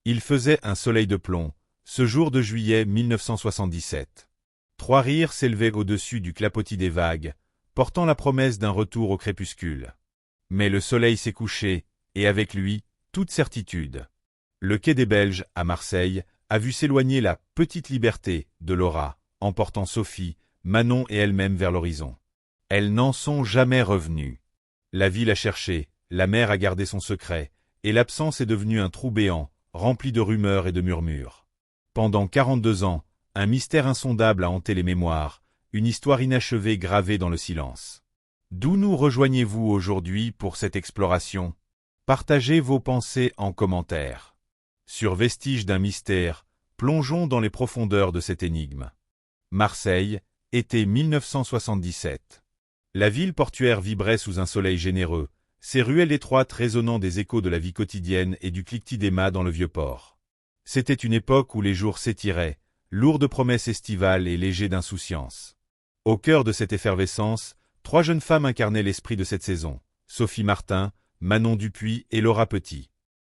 Il faisait un soleil de plomb, ce jour de juillet 1977. Trois rires s'élevaient au-dessus du clapotis des vagues, portant la promesse d'un retour au crépuscule. Mais le soleil s'est couché, et avec lui, toute certitude. Le quai des Belges, à Marseille, a vu s'éloigner la « petite liberté » de Laura, emportant Sophie, Manon et elle-même vers l'horizon. Elles n'en sont jamais revenues. La ville a cherché, la mer a gardé son secret, et l'absence est devenue un trou béant, rempli de rumeurs et de murmures. Pendant 42 ans, un mystère insondable a hanté les mémoires, une histoire inachevée gravée dans le silence. D'où nous rejoignez-vous aujourd'hui pour cette exploration? Partagez vos pensées en commentaire. Sur Vestiges d'un mystère, plongeons dans les profondeurs de cette énigme. Marseille, été 1977. La ville portuaire vibrait sous un soleil généreux, ses ruelles étroites résonnant des échos de la vie quotidienne et du cliquetis des mâts dans le vieux port. C'était une époque où les jours s'étiraient, lourds de promesses estivales et légers d'insouciance. Au cœur de cette effervescence, trois jeunes femmes incarnaient l'esprit de cette saison, Sophie Martin, Manon Dupuis et Laura Petit.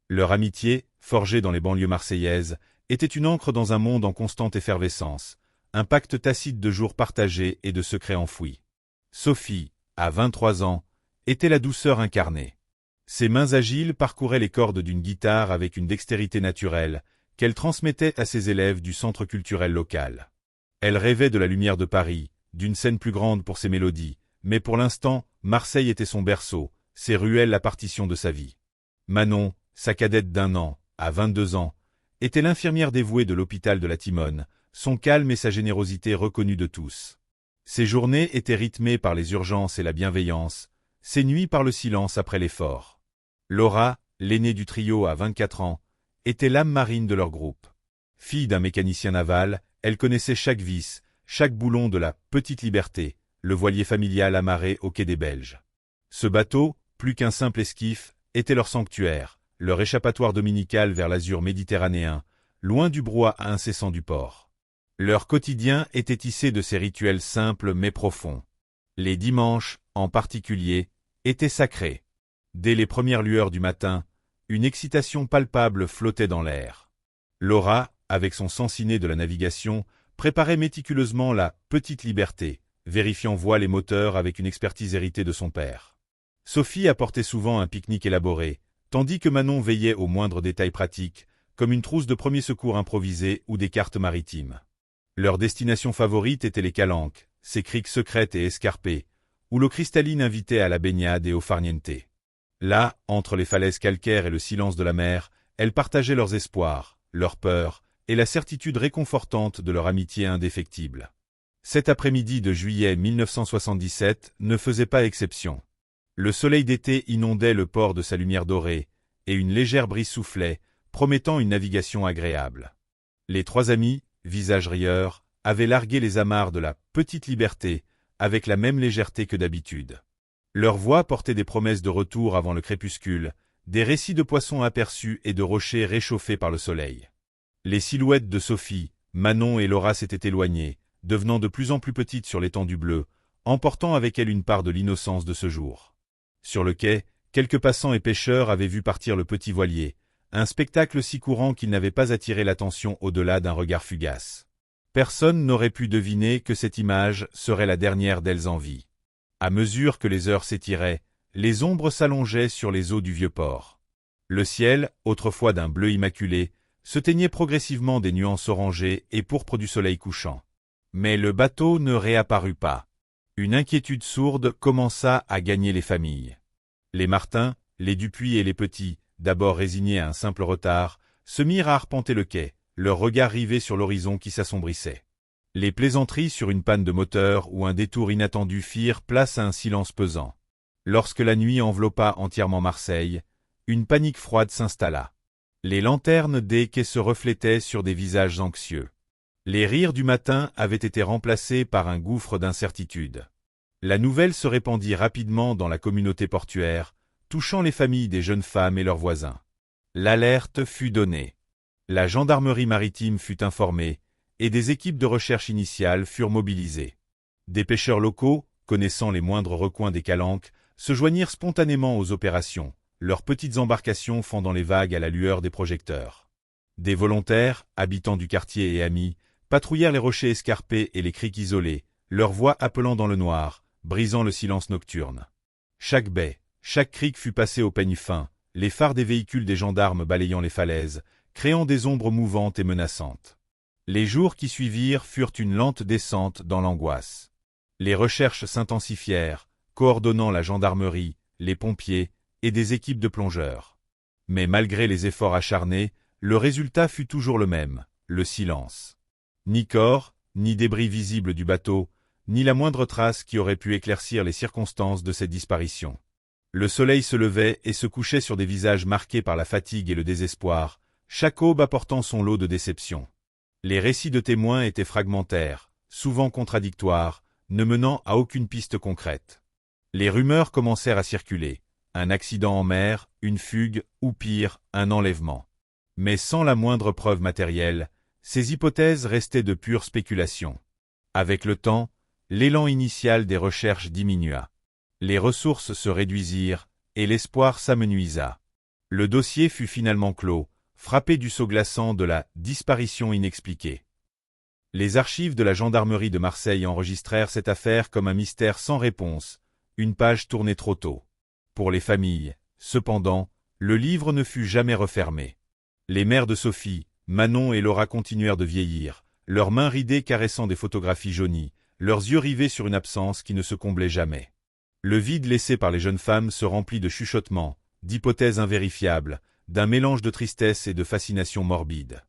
Leur amitié, forgée dans les banlieues marseillaises, était une encre dans un monde en constante effervescence, un pacte tacite de jours partagés et de secrets enfouis. Sophie, à 23 ans, était la douceur incarnée. Ses mains agiles parcouraient les cordes d'une guitare avec une dextérité naturelle, qu'elle transmettait à ses élèves du centre culturel local. Elle rêvait de la lumière de Paris, d'une scène plus grande pour ses mélodies, mais pour l'instant, Marseille était son berceau, ses ruelles la partition de sa vie. Manon, sa cadette d'1 an, à 22 ans, était l'infirmière dévouée de l'hôpital de la Timone, son calme et sa générosité reconnus de tous. Ses journées étaient rythmées par les urgences et la bienveillance, ses nuits par le silence après l'effort. Laura, l'aînée du trio à 24 ans, était l'âme marine de leur groupe. Fille d'un mécanicien naval, elle connaissait chaque vis, chaque boulon de la « petite liberté », le voilier familial amarré au quai des Belges. Ce bateau, plus qu'un simple esquif, était leur sanctuaire, leur échappatoire dominical vers l'azur méditerranéen, loin du brouhaha incessant du port. Leur quotidien était tissé de ces rituels simples mais profonds. Les dimanches, en particulier, étaient sacrés. Dès les premières lueurs du matin, une excitation palpable flottait dans l'air. Laura, avec son sens inné de la navigation, préparait méticuleusement la « petite liberté », vérifiant voiles et moteurs avec une expertise héritée de son père. Sophie apportait souvent un pique-nique élaboré, tandis que Manon veillait aux moindres détails pratiques, comme une trousse de premiers secours improvisée ou des cartes maritimes. Leur destination favorite était les calanques, ces criques secrètes et escarpées, où l'eau cristalline invitait à la baignade et au farniente. Là, entre les falaises calcaires et le silence de la mer, elles partageaient leurs espoirs, leurs peurs, et la certitude réconfortante de leur amitié indéfectible. Cet après-midi de juillet 1977 ne faisait pas exception. Le soleil d'été inondait le port de sa lumière dorée, et une légère brise soufflait, promettant une navigation agréable. Les trois amis, visages rieurs, avaient largué les amarres de la « petite liberté » avec la même légèreté que d'habitude. Leurs voix portaient des promesses de retour avant le crépuscule, des récits de poissons aperçus et de rochers réchauffés par le soleil. Les silhouettes de Sophie, Manon et Laura s'étaient éloignées, devenant de plus en plus petites sur l'étendue bleue, emportant avec elles une part de l'innocence de ce jour. Sur le quai, quelques passants et pêcheurs avaient vu partir le petit voilier, un spectacle si courant qu'il n'avait pas attiré l'attention au-delà d'un regard fugace. Personne n'aurait pu deviner que cette image serait la dernière d'elles en vie. À mesure que les heures s'étiraient, les ombres s'allongeaient sur les eaux du vieux port. Le ciel, autrefois d'un bleu immaculé, se teignait progressivement des nuances orangées et pourpres du soleil couchant. Mais le bateau ne réapparut pas. Une inquiétude sourde commença à gagner les familles. Les Martin, les Dupuis et les Petits, d'abord résignés à un simple retard, se mirent à arpenter le quai, leurs regards rivés sur l'horizon qui s'assombrissait. Les plaisanteries sur une panne de moteur ou un détour inattendu firent place à un silence pesant. Lorsque la nuit enveloppa entièrement Marseille, une panique froide s'installa. Les lanternes des quais se reflétaient sur des visages anxieux. Les rires du matin avaient été remplacés par un gouffre d'incertitude. La nouvelle se répandit rapidement dans la communauté portuaire, touchant les familles des jeunes femmes et leurs voisins. L'alerte fut donnée. La gendarmerie maritime fut informée, et des équipes de recherche initiale furent mobilisées. Des pêcheurs locaux, connaissant les moindres recoins des calanques, se joignirent spontanément aux opérations, leurs petites embarcations fendant les vagues à la lueur des projecteurs. Des volontaires, habitants du quartier et amis, patrouillèrent les rochers escarpés et les criques isolés, leur voix appelant dans le noir, brisant le silence nocturne. Chaque baie, chaque crique fut passée au peigne fin, les phares des véhicules des gendarmes balayant les falaises, créant des ombres mouvantes et menaçantes. Les jours qui suivirent furent une lente descente dans l'angoisse. Les recherches s'intensifièrent, coordonnant la gendarmerie, les pompiers et des équipes de plongeurs. Mais malgré les efforts acharnés, le résultat fut toujours le même, le silence. Ni corps, ni débris visibles du bateau, ni la moindre trace qui aurait pu éclaircir les circonstances de cette disparition. Le soleil se levait et se couchait sur des visages marqués par la fatigue et le désespoir, chaque aube apportant son lot de déceptions. Les récits de témoins étaient fragmentaires, souvent contradictoires, ne menant à aucune piste concrète. Les rumeurs commencèrent à circuler, un accident en mer, une fugue, ou pire, un enlèvement. Mais sans la moindre preuve matérielle, ces hypothèses restaient de pures spéculations. Avec le temps, l'élan initial des recherches diminua. Les ressources se réduisirent, et l'espoir s'amenuisa. Le dossier fut finalement clos, frappé du sceau glaçant de la disparition inexpliquée. Les archives de la gendarmerie de Marseille enregistrèrent cette affaire comme un mystère sans réponse, une page tournée trop tôt. Pour les familles, cependant, le livre ne fut jamais refermé. Les mères de Sophie, Manon et Laura continuèrent de vieillir, leurs mains ridées caressant des photographies jaunies, leurs yeux rivés sur une absence qui ne se comblait jamais. Le vide laissé par les jeunes femmes se remplit de chuchotements, d'hypothèses invérifiables, d'un mélange de tristesse et de fascination morbide.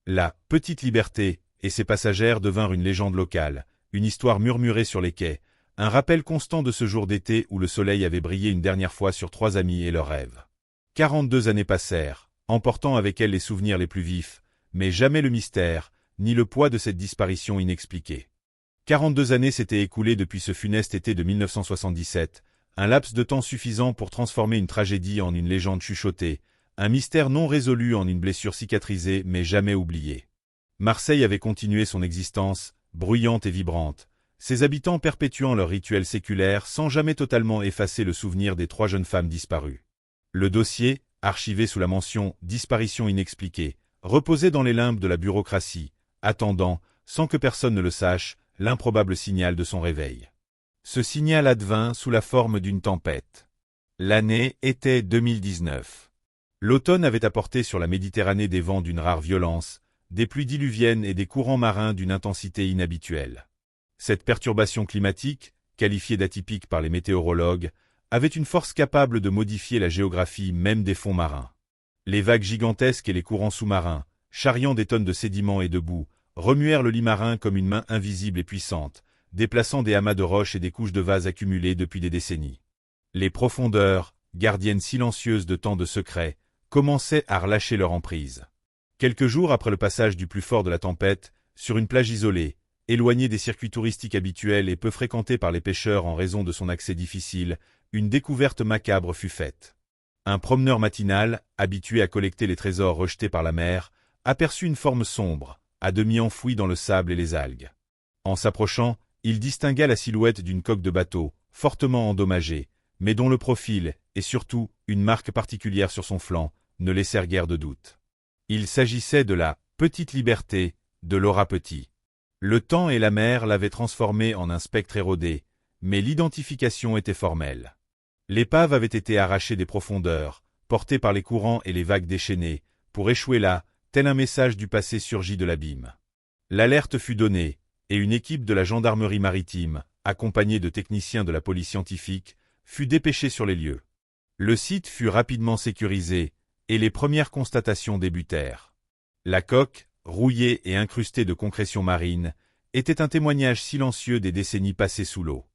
La « Petite Liberté » et ses passagères devinrent une légende locale, une histoire murmurée sur les quais, un rappel constant de ce jour d'été où le soleil avait brillé une dernière fois sur trois amis et leurs rêves. 42 années passèrent, emportant avec elles les souvenirs les plus vifs, mais jamais le mystère, ni le poids de cette disparition inexpliquée. 42 années s'étaient écoulées depuis ce funeste été de 1977, un laps de temps suffisant pour transformer une tragédie en une légende chuchotée, un mystère non résolu en une blessure cicatrisée mais jamais oubliée. Marseille avait continué son existence, bruyante et vibrante, ses habitants perpétuant leurs rituels séculaires sans jamais totalement effacer le souvenir des trois jeunes femmes disparues. Le dossier, archivé sous la mention « Disparition inexpliquée », reposait dans les limbes de la bureaucratie, attendant, sans que personne ne le sache, l'improbable signal de son réveil. Ce signal advint sous la forme d'une tempête. L'année était 2019. L'automne avait apporté sur la Méditerranée des vents d'une rare violence, des pluies diluviennes et des courants marins d'une intensité inhabituelle. Cette perturbation climatique, qualifiée d'atypique par les météorologues, avait une force capable de modifier la géographie même des fonds marins. Les vagues gigantesques et les courants sous-marins, charriant des tonnes de sédiments et de boue, remuèrent le lit marin comme une main invisible et puissante, déplaçant des amas de roches et des couches de vase accumulées depuis des décennies. Les profondeurs, gardiennes silencieuses de tant de secrets, commençaient à relâcher leur emprise. Quelques jours après le passage du plus fort de la tempête, sur une plage isolée, éloignée des circuits touristiques habituels et peu fréquentée par les pêcheurs en raison de son accès difficile, une découverte macabre fut faite. Un promeneur matinal, habitué à collecter les trésors rejetés par la mer, aperçut une forme sombre, à demi enfouie dans le sable et les algues. En s'approchant, il distingua la silhouette d'une coque de bateau, fortement endommagée, mais dont le profil, et surtout une marque particulière sur son flanc, ne laissèrent guère de doute. Il s'agissait de la « Petite Liberté » de Laura Petit. Le temps et la mer l'avaient transformée en un spectre érodé, mais l'identification était formelle. L'épave avait été arrachée des profondeurs, portée par les courants et les vagues déchaînées, pour échouer là, tel un message du passé surgi de l'abîme. L'alerte fut donnée, et une équipe de la gendarmerie maritime, accompagnée de techniciens de la police scientifique, fut dépêchée sur les lieux. Le site fut rapidement sécurisé, et les premières constatations débutèrent. La coque, rouillée et incrustée de concrétions marines, était un témoignage silencieux des décennies passées sous l'eau.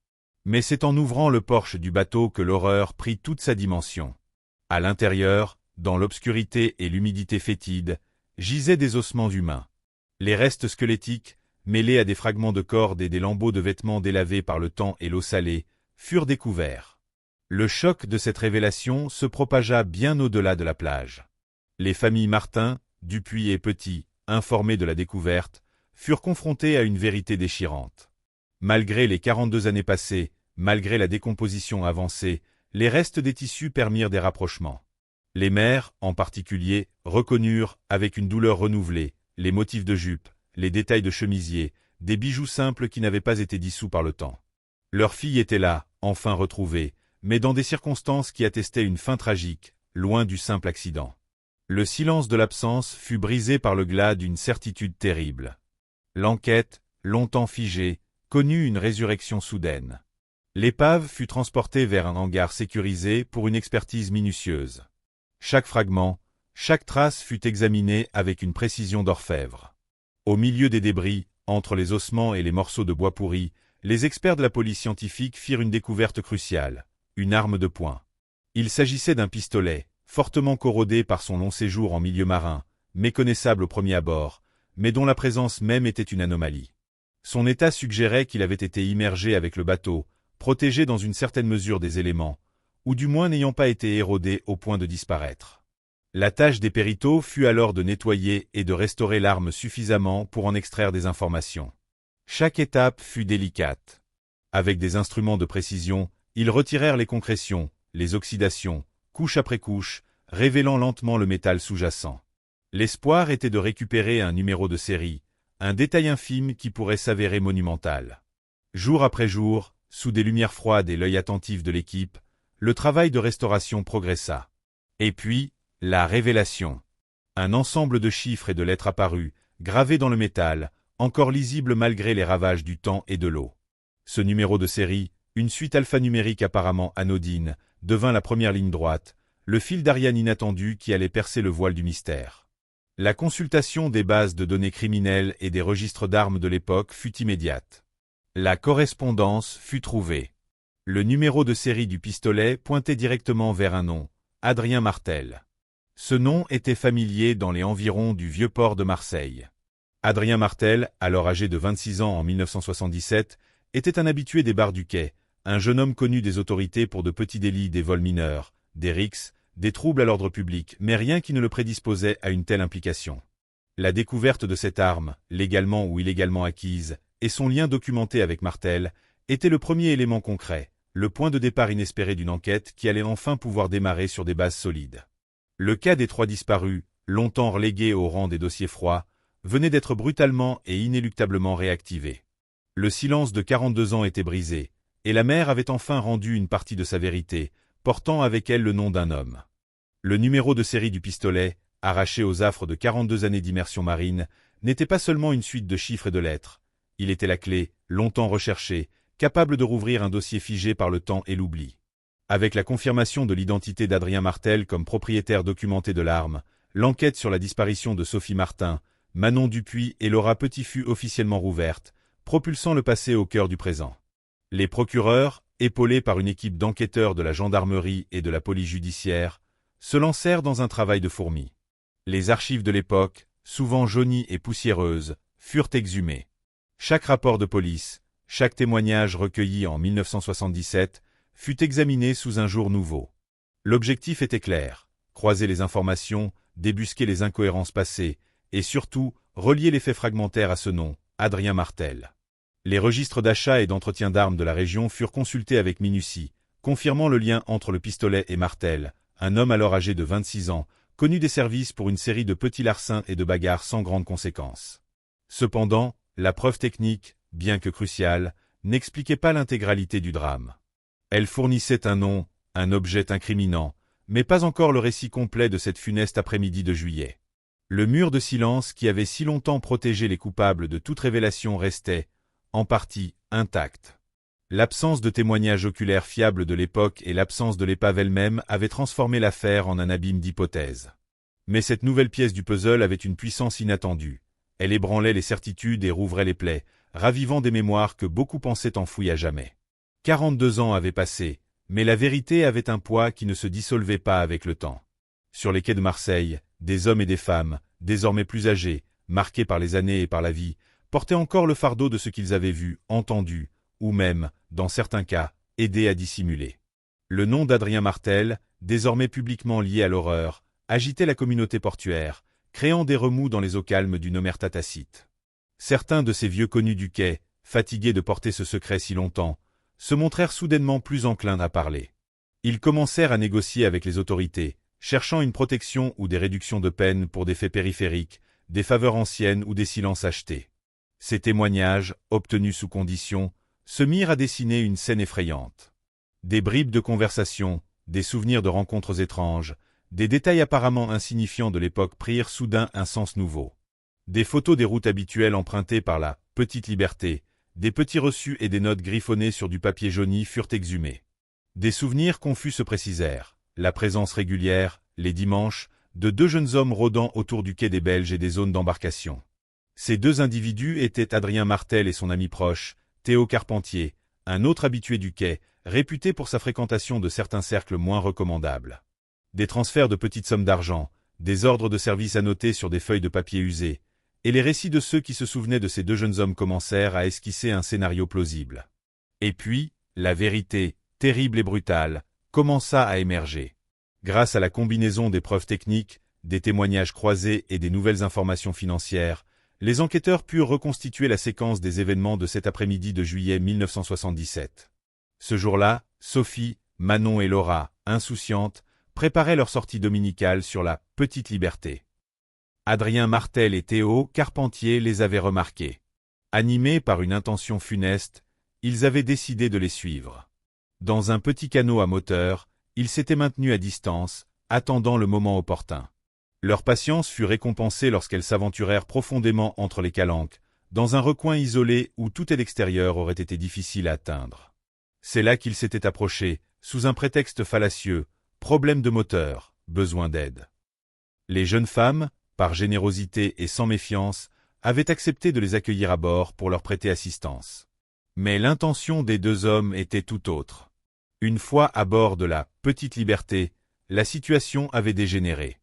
Mais c'est en ouvrant le porche du bateau que l'horreur prit toute sa dimension. À l'intérieur, dans l'obscurité et l'humidité fétide, gisaient des ossements humains. Les restes squelettiques, mêlés à des fragments de cordes et des lambeaux de vêtements délavés par le temps et l'eau salée, furent découverts. Le choc de cette révélation se propagea bien au-delà de la plage. Les familles Martin, Dupuis et Petit, informées de la découverte, furent confrontées à une vérité déchirante. Malgré les 42 années passées, malgré la décomposition avancée, les restes des tissus permirent des rapprochements. Les mères, en particulier, reconnurent, avec une douleur renouvelée, les motifs de jupe, les détails de chemisier, des bijoux simples qui n'avaient pas été dissous par le temps. Leur fille était là, enfin retrouvée, mais dans des circonstances qui attestaient une fin tragique, loin du simple accident. Le silence de l'absence fut brisé par le glas d'une certitude terrible. L'enquête, longtemps figée, connut une résurrection soudaine. L'épave fut transportée vers un hangar sécurisé pour une expertise minutieuse. Chaque fragment, chaque trace fut examinée avec une précision d'orfèvre. Au milieu des débris, entre les ossements et les morceaux de bois pourri, les experts de la police scientifique firent une découverte cruciale, une arme de poing. Il s'agissait d'un pistolet, fortement corrodé par son long séjour en milieu marin, méconnaissable au premier abord, mais dont la présence même était une anomalie. Son état suggérait qu'il avait été immergé avec le bateau, protégé dans une certaine mesure des éléments, ou du moins n'ayant pas été érodé au point de disparaître. La tâche des péritos fut alors de nettoyer et de restaurer l'arme suffisamment pour en extraire des informations. Chaque étape fut délicate. Avec des instruments de précision, ils retirèrent les concrétions, les oxydations, couche après couche, révélant lentement le métal sous-jacent. L'espoir était de récupérer un numéro de série, un détail infime qui pourrait s'avérer monumental. Jour après jour, sous des lumières froides et l'œil attentif de l'équipe, le travail de restauration progressa. Et puis, la révélation. Un ensemble de chiffres et de lettres apparut, gravés dans le métal, encore lisibles malgré les ravages du temps et de l'eau. Ce numéro de série, une suite alphanumérique apparemment anodine, devint la première ligne droite, le fil d'Ariane inattendu qui allait percer le voile du mystère. La consultation des bases de données criminelles et des registres d'armes de l'époque fut immédiate. La correspondance fut trouvée. Le numéro de série du pistolet pointait directement vers un nom, Adrien Martel. Ce nom était familier dans les environs du vieux port de Marseille. Adrien Martel, alors âgé de 26 ans en 1977, était un habitué des bars du quai, un jeune homme connu des autorités pour de petits délits, des vols mineurs, des rixes, des troubles à l'ordre public, mais rien qui ne le prédisposait à une telle implication. La découverte de cette arme, légalement ou illégalement acquise, et son lien documenté avec Martel, était le premier élément concret, le point de départ inespéré d'une enquête qui allait enfin pouvoir démarrer sur des bases solides. Le cas des 3 disparus, longtemps relégué au rang des dossiers froids, venait d'être brutalement et inéluctablement réactivé. Le silence de 42 ans était brisé, et la mère avait enfin rendu une partie de sa vérité, portant avec elle le nom d'un homme. Le numéro de série du pistolet, arraché aux affres de 42 années d'immersion marine, n'était pas seulement une suite de chiffres et de lettres. Il était la clé, longtemps recherchée, capable de rouvrir un dossier figé par le temps et l'oubli. Avec la confirmation de l'identité d'Adrien Martel comme propriétaire documenté de l'arme, l'enquête sur la disparition de Sophie Martin, Manon Dupuis et Laura Petit fut officiellement rouverte, propulsant le passé au cœur du présent. Les procureurs, épaulés par une équipe d'enquêteurs de la gendarmerie et de la police judiciaire, se lancèrent dans un travail de fourmi. Les archives de l'époque, souvent jaunies et poussiéreuses, furent exhumées. Chaque rapport de police, chaque témoignage recueilli en 1977, fut examiné sous un jour nouveau. L'objectif était clair, croiser les informations, débusquer les incohérences passées, et surtout, relier les faits fragmentaires à ce nom, Adrien Martel. Les registres d'achat et d'entretien d'armes de la région furent consultés avec minutie, confirmant le lien entre le pistolet et Martel, un homme alors âgé de 26 ans, connu des services pour une série de petits larcins et de bagarres sans grandes conséquences. Cependant, la preuve technique, bien que cruciale, n'expliquait pas l'intégralité du drame. Elle fournissait un nom, un objet incriminant, mais pas encore le récit complet de cette funeste après-midi de juillet. Le mur de silence qui avait si longtemps protégé les coupables de toute révélation restait, en partie, intact. L'absence de témoignages oculaires fiables de l'époque et l'absence de l'épave elle-même avaient transformé l'affaire en un abîme d'hypothèses. Mais cette nouvelle pièce du puzzle avait une puissance inattendue. Elle ébranlait les certitudes et rouvrait les plaies, ravivant des mémoires que beaucoup pensaient enfouies à jamais. 42 ans avaient passé, mais la vérité avait un poids qui ne se dissolvait pas avec le temps. Sur les quais de Marseille, des hommes et des femmes, désormais plus âgés, marqués par les années et par la vie, portaient encore le fardeau de ce qu'ils avaient vu, entendu, ou même, dans certains cas, aidé à dissimuler. Le nom d'Adrien Martel, désormais publiquement lié à l'horreur, agitait la communauté portuaire, créant des remous dans les eaux calmes d'une omerta tacite. Certains de ces vieux connus du quai, fatigués de porter ce secret si longtemps, se montrèrent soudainement plus enclins à parler. Ils commencèrent à négocier avec les autorités, cherchant une protection ou des réductions de peine pour des faits périphériques, des faveurs anciennes ou des silences achetés. Ces témoignages, obtenus sous condition, se mirent à dessiner une scène effrayante. Des bribes de conversation, des souvenirs de rencontres étranges, des détails apparemment insignifiants de l'époque prirent soudain un sens nouveau. Des photos des routes habituelles empruntées par la « Petite Liberté », des petits reçus et des notes griffonnées sur du papier jauni furent exhumés. Des souvenirs confus se précisèrent, la présence régulière, les dimanches, de deux jeunes hommes rôdant autour du quai des Belges et des zones d'embarcation. Ces deux individus étaient Adrien Martel et son ami proche, Théo Carpentier, un autre habitué du quai, réputé pour sa fréquentation de certains cercles moins recommandables. Des transferts de petites sommes d'argent, des ordres de service annotés sur des feuilles de papier usées, et les récits de ceux qui se souvenaient de ces deux jeunes hommes commencèrent à esquisser un scénario plausible. Et puis, la vérité, terrible et brutale, commença à émerger. Grâce à la combinaison des preuves techniques, des témoignages croisés et des nouvelles informations financières, les enquêteurs purent reconstituer la séquence des événements de cet après-midi de juillet 1977. Ce jour-là, Sophie, Manon et Laura, insouciantes, préparaient leur sortie dominicale sur la Petite Liberté. Adrien Martel et Théo Carpentier les avaient remarqués. Animés par une intention funeste, ils avaient décidé de les suivre. Dans un petit canot à moteur, ils s'étaient maintenus à distance, attendant le moment opportun. Leur patience fut récompensée lorsqu'elles s'aventurèrent profondément entre les calanques, dans un recoin isolé où tout à l'extérieur aurait été difficile à atteindre. C'est là qu'ils s'étaient approchés, sous un prétexte fallacieux, problème de moteur, besoin d'aide. Les jeunes femmes, par générosité et sans méfiance, avaient accepté de les accueillir à bord pour leur prêter assistance. Mais l'intention des deux hommes était tout autre. Une fois à bord de la Petite Liberté, la situation avait dégénéré.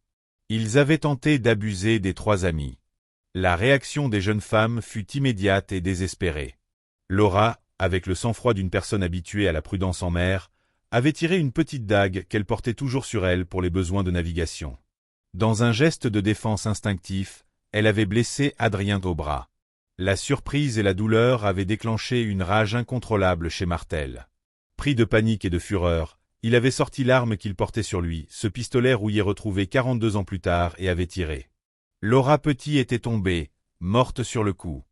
Ils avaient tenté d'abuser des trois amis. La réaction des jeunes femmes fut immédiate et désespérée. Laura, avec le sang-froid d'une personne habituée à la prudence en mer, avait tiré une petite dague qu'elle portait toujours sur elle pour les besoins de navigation. Dans un geste de défense instinctif, elle avait blessé Adrien au bras. La surprise et la douleur avaient déclenché une rage incontrôlable chez Martel. Pris de panique et de fureur, il avait sorti l'arme qu'il portait sur lui, ce pistolet rouillé retrouvé 42 ans plus tard, et avait tiré. Laura Petit était tombée, morte sur le coup.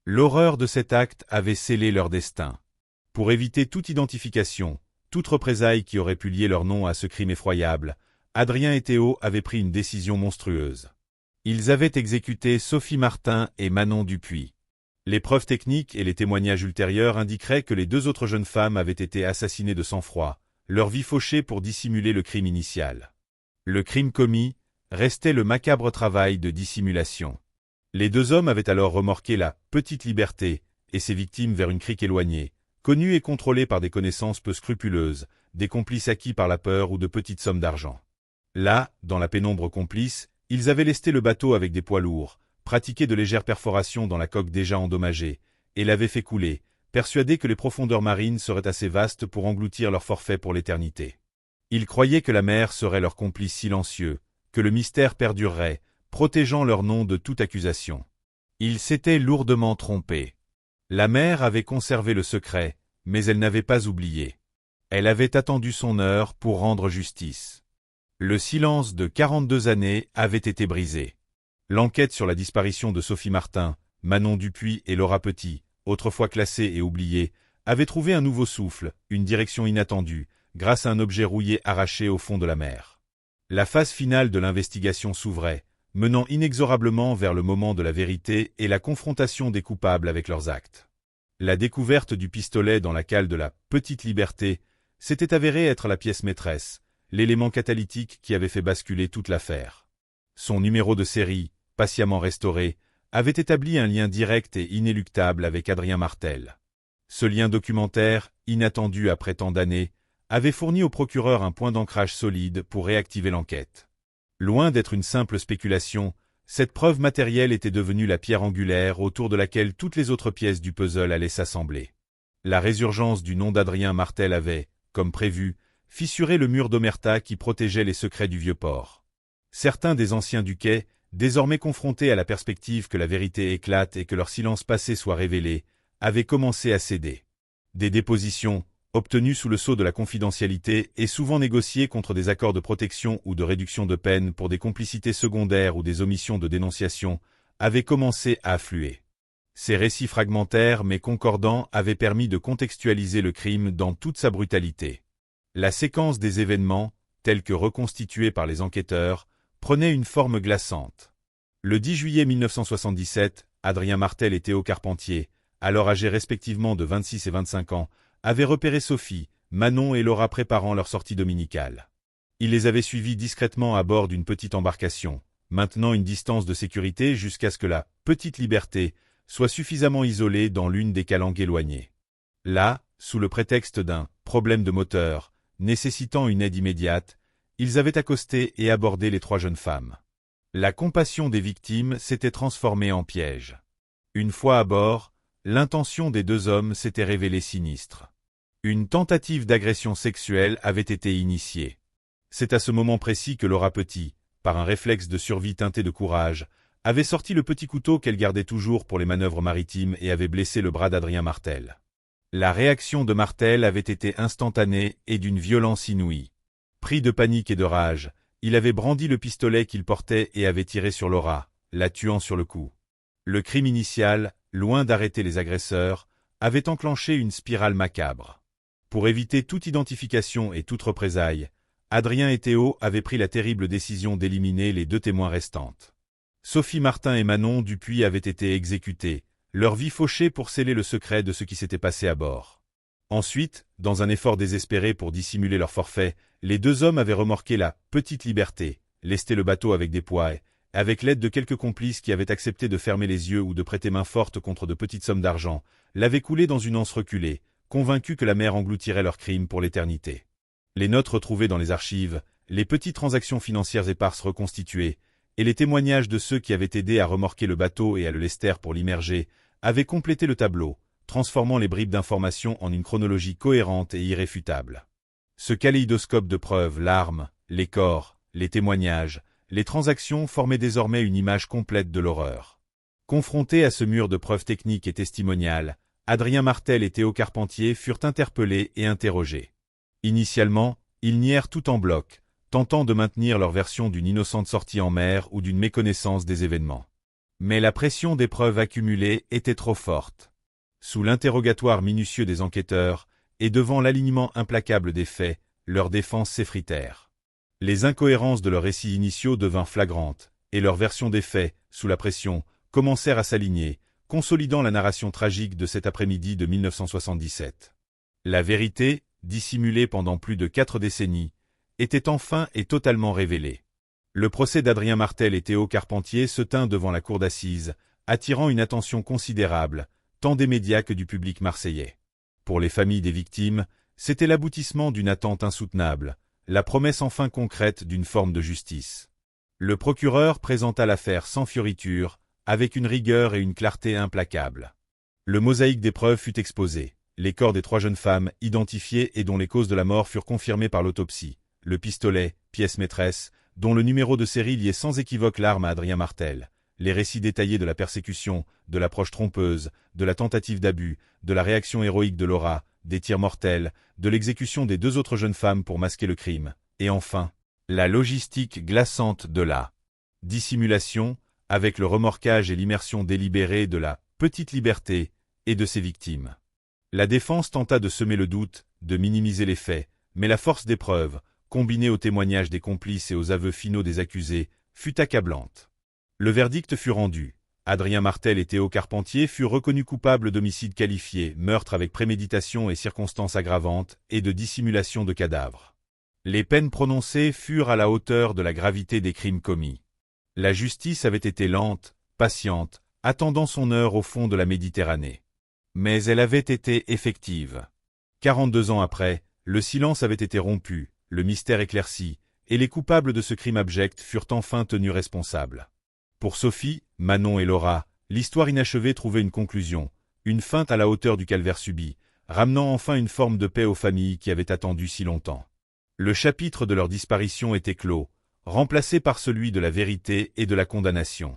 L'horreur de cet acte avait scellé leur destin. Pour éviter toute identification, toute représaille qui aurait pu lier leur nom à ce crime effroyable, Adrien et Théo avaient pris une décision monstrueuse. Ils avaient exécuté Sophie Martin et Manon Dupuis. Les preuves techniques et les témoignages ultérieurs indiqueraient que les deux autres jeunes femmes avaient été assassinées de sang-froid, leur vie fauchée pour dissimuler le crime initial. Le crime commis restait le macabre travail de dissimulation. Les deux hommes avaient alors remorqué la Petite Liberté et ses victimes vers une crique éloignée, connue et contrôlée par des connaissances peu scrupuleuses, des complices acquis par la peur ou de petites sommes d'argent. Là, dans la pénombre complice, ils avaient lesté le bateau avec des poids lourds, pratiqué de légères perforations dans la coque déjà endommagée, et l'avaient fait couler, persuadés que les profondeurs marines seraient assez vastes pour engloutir leur forfait pour l'éternité. Ils croyaient que la mer serait leur complice silencieux, que le mystère perdurerait, protégeant leur nom de toute accusation. Ils s'étaient lourdement trompés. La mer avait conservé le secret, mais elle n'avait pas oublié. Elle avait attendu son heure pour rendre justice. Le silence de 42 années avait été brisé. L'enquête sur la disparition de Sophie Martin, Manon Dupuis et Laura Petit, autrefois classée et oubliée, avait trouvé un nouveau souffle, une direction inattendue, grâce à un objet rouillé arraché au fond de la mer. La phase finale de l'investigation s'ouvrait, menant inexorablement vers le moment de la vérité et la confrontation des coupables avec leurs actes. La découverte du pistolet dans la cale de la Petite Liberté s'était avérée être la pièce maîtresse, l'élément catalytique qui avait fait basculer toute l'affaire. Son numéro de série, patiemment restauré, avait établi un lien direct et inéluctable avec Adrien Martel. Ce lien documentaire, inattendu après tant d'années, avait fourni au procureur un point d'ancrage solide pour réactiver l'enquête. Loin d'être une simple spéculation, cette preuve matérielle était devenue la pierre angulaire autour de laquelle toutes les autres pièces du puzzle allaient s'assembler. La résurgence du nom d'Adrien Martel avait, comme prévu, fissuré le mur d'omerta qui protégeait les secrets du vieux port. Certains des anciens du quai, désormais confrontés à la perspective que la vérité éclate et que leur silence passé soit révélé, avaient commencé à céder. Des dépositions, obtenu sous le sceau de la confidentialité et souvent négocié contre des accords de protection ou de réduction de peine pour des complicités secondaires ou des omissions de dénonciation, avaient commencé à affluer. Ces récits fragmentaires mais concordants avaient permis de contextualiser le crime dans toute sa brutalité. La séquence des événements, telle que reconstituée par les enquêteurs, prenait une forme glaçante. Le 10 juillet 1977, Adrien Martel et Théo Carpentier, alors âgés respectivement de 26 et 25 ans, avaient repéré Sophie, Manon et Laura préparant leur sortie dominicale. Ils les avaient suivis discrètement à bord d'une petite embarcation, maintenant une distance de sécurité jusqu'à ce que la « Petite Liberté » soit suffisamment isolée dans l'une des calanques éloignées. Là, sous le prétexte d'un « problème de moteur » nécessitant une aide immédiate, ils avaient accosté et abordé les 3 jeunes femmes. La compassion des victimes s'était transformée en piège. Une fois à bord, l'intention des 2 hommes s'était révélée sinistre. Une tentative d'agression sexuelle avait été initiée. C'est à ce moment précis que Laura Petit, par un réflexe de survie teinté de courage, avait sorti le petit couteau qu'elle gardait toujours pour les manœuvres maritimes et avait blessé le bras d'Adrien Martel. La réaction de Martel avait été instantanée et d'une violence inouïe. Pris de panique et de rage, il avait brandi le pistolet qu'il portait et avait tiré sur Laura, la tuant sur le coup. Le crime initial, loin d'arrêter les agresseurs, avait enclenché une spirale macabre. Pour éviter toute identification et toute représaille, Adrien et Théo avaient pris la terrible décision d'éliminer les 2 témoins restantes. Sophie Martin et Manon Dupuis avaient été exécutées, leur vie fauchée pour sceller le secret de ce qui s'était passé à bord. Ensuite, dans un effort désespéré pour dissimuler leur forfait, les 2 hommes avaient remorqué la « Petite Liberté », lesté le bateau avec des poids et, avec l'aide de quelques complices qui avaient accepté de fermer les yeux ou de prêter main forte contre de petites sommes d'argent, l'avaient coulé dans une anse reculée, convaincus que la mer engloutirait leurs crimes pour l'éternité. Les notes retrouvées dans les archives, les petites transactions financières éparses reconstituées, et les témoignages de ceux qui avaient aidé à remorquer le bateau et à le lester pour l'immerger, avaient complété le tableau, transformant les bribes d'informations en une chronologie cohérente et irréfutable. Ce kaléidoscope de preuves, l'arme, les corps, les témoignages, les transactions formaient désormais une image complète de l'horreur. Confrontés à ce mur de preuves techniques et testimoniales, Adrien Martel et Théo Carpentier furent interpellés et interrogés. Initialement, ils nièrent tout en bloc, tentant de maintenir leur version d'une innocente sortie en mer ou d'une méconnaissance des événements. Mais la pression des preuves accumulées était trop forte. Sous l'interrogatoire minutieux des enquêteurs, et devant l'alignement implacable des faits, leurs défenses s'effritèrent. Les incohérences de leurs récits initiaux devinrent flagrantes, et leurs versions des faits, sous la pression, commencèrent à s'aligner, consolidant la narration tragique de cet après-midi de 1977. La vérité, dissimulée pendant plus de 4 décennies, était enfin et totalement révélée. Le procès d'Adrien Martel et Théo Carpentier se tint devant la cour d'assises, attirant une attention considérable, tant des médias que du public marseillais. Pour les familles des victimes, c'était l'aboutissement d'une attente insoutenable, la promesse enfin concrète d'une forme de justice. Le procureur présenta l'affaire sans fioriture, avec une rigueur et une clarté implacables. Le mosaïque des preuves fut exposé, les corps des 3 jeunes femmes, identifiés et dont les causes de la mort furent confirmées par l'autopsie, le pistolet, pièce maîtresse, dont le numéro de série liait sans équivoque l'arme à Adrien Martel, les récits détaillés de la persécution, de l'approche trompeuse, de la tentative d'abus, de la réaction héroïque de Laura, des tirs mortels, de l'exécution des 2 autres jeunes femmes pour masquer le crime, et enfin, la logistique glaçante de la dissimulation, avec le remorquage et l'immersion délibérée de la « Petite Liberté » et de ses victimes. La défense tenta de semer le doute, de minimiser les faits, mais la force des preuves, combinée aux témoignages des complices et aux aveux finaux des accusés, fut accablante. Le verdict fut rendu. Adrien Martel et Théo Carpentier furent reconnus coupables d'homicide qualifié, meurtre avec préméditation et circonstances aggravantes, et de dissimulation de cadavres. Les peines prononcées furent à la hauteur de la gravité des crimes commis. La justice avait été lente, patiente, attendant son heure au fond de la Méditerranée. Mais elle avait été effective. 42 ans après, le silence avait été rompu, le mystère éclairci, et les coupables de ce crime abject furent enfin tenus responsables. Pour Sophie, Manon et Laura, l'histoire inachevée trouvait une conclusion, une fin à la hauteur du calvaire subi, ramenant enfin une forme de paix aux familles qui avaient attendu si longtemps. Le chapitre de leur disparition était clos, remplacé par celui de la vérité et de la condamnation.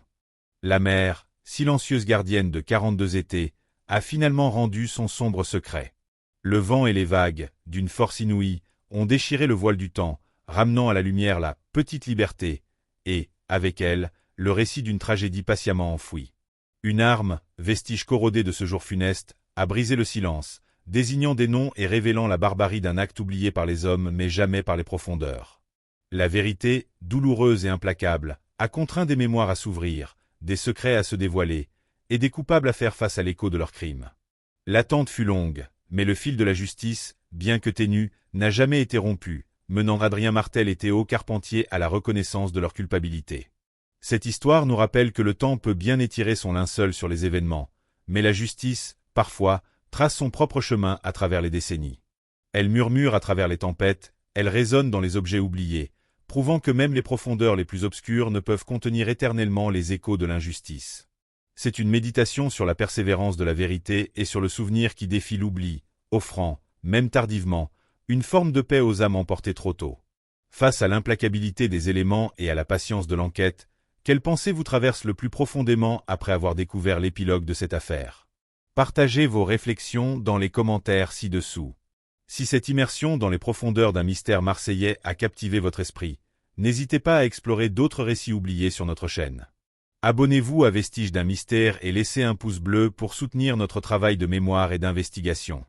La mer, silencieuse gardienne de 42 étés, a finalement rendu son sombre secret. Le vent et les vagues, d'une force inouïe, ont déchiré le voile du temps, ramenant à la lumière la petite liberté, et, avec elle, le récit d'une tragédie patiemment enfouie. Une arme, vestige corrodé de ce jour funeste, a brisé le silence, désignant des noms et révélant la barbarie d'un acte oublié par les hommes mais jamais par les profondeurs. La vérité, douloureuse et implacable, a contraint des mémoires à s'ouvrir, des secrets à se dévoiler, et des coupables à faire face à l'écho de leurs crimes. L'attente fut longue, mais le fil de la justice, bien que ténu, n'a jamais été rompu, menant Adrien Martel et Théo Carpentier à la reconnaissance de leur culpabilité. Cette histoire nous rappelle que le temps peut bien étirer son linceul sur les événements, mais la justice, parfois, trace son propre chemin à travers les décennies. Elle murmure à travers les tempêtes, elle résonne dans les objets oubliés, prouvant que même les profondeurs les plus obscures ne peuvent contenir éternellement les échos de l'injustice. C'est une méditation sur la persévérance de la vérité et sur le souvenir qui défie l'oubli, offrant, même tardivement, une forme de paix aux âmes emportées trop tôt. Face à l'implacabilité des éléments et à la patience de l'enquête, quelle pensée vous traverse le plus profondément après avoir découvert l'épilogue de cette affaire? Partagez vos réflexions dans les commentaires ci-dessous. Si cette immersion dans les profondeurs d'un mystère marseillais a captivé votre esprit, n'hésitez pas à explorer d'autres récits oubliés sur notre chaîne. Abonnez-vous à Vestiges d'un mystère et laissez un pouce bleu pour soutenir notre travail de mémoire et d'investigation.